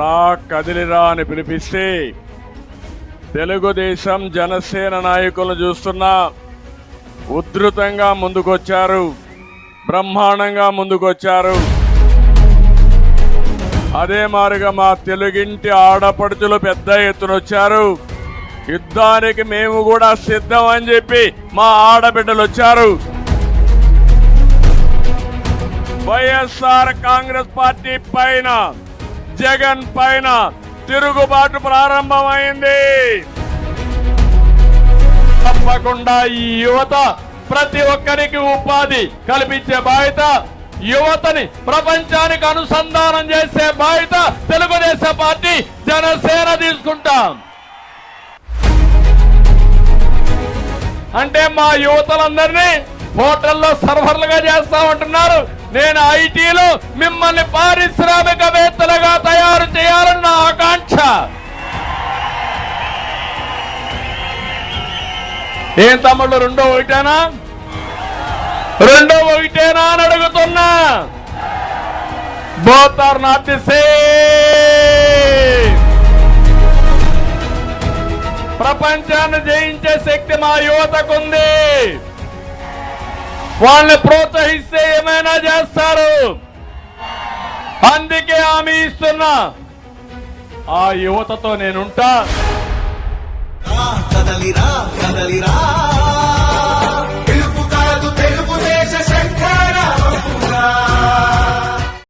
రా కదిలిరా అని పిలిపిస్తే తెలుగుదేశం జనసేన నాయకులను చూస్తున్నా ఉధృతంగా ముందుకొచ్చారు, బ్రహ్మాండంగా ముందుకొచ్చారు. అదే మారుగా మా తెలుగింటి ఆడపడుచులు పెద్ద ఎత్తున వచ్చారు. యుద్ధానికి మేము కూడా సిద్ధం అని చెప్పి మా ఆడబిడ్డలు వచ్చారు. వైఎస్ఆర్ కాంగ్రెస్ పార్టీ పైన, జగన్ పైన తిరుగుబాటు ప్రారంభమైంది. తప్పకుండా ఈ యువత ప్రతి ఒక్కరికి ఉపాధి కల్పించే బాధ్యత, యువతని ప్రపంచానికి అనుసంధానం చేసే బాధ్యత తెలుగుదేశం పార్టీ జనసేన తీసుకుంటాం. అంటే మా యువతలందరినీ హోటల్లో సర్వర్లుగా చేస్తామంటున్నారు. నేను ఐటీలో మిమ్మల్ని పారిశ్రామికవేత్తలుగా తయారు చేయాలని నా ఆకాంక్ష. ఏం తమ్ముళ్ళు, రెండో ఒకటేనా అని అడుగుతున్నా. Both are not the same. ప్రపంచాన్ని జయించే శక్తి మా యువతకుంది. వాళ్ళని ప్రోత్సహిస్తే ఏమైనా చేస్తారు. అందుకే హామీ ఇస్తున్నా, ఆ యువతతో నేనుంటా. కదలిరా కదలిరా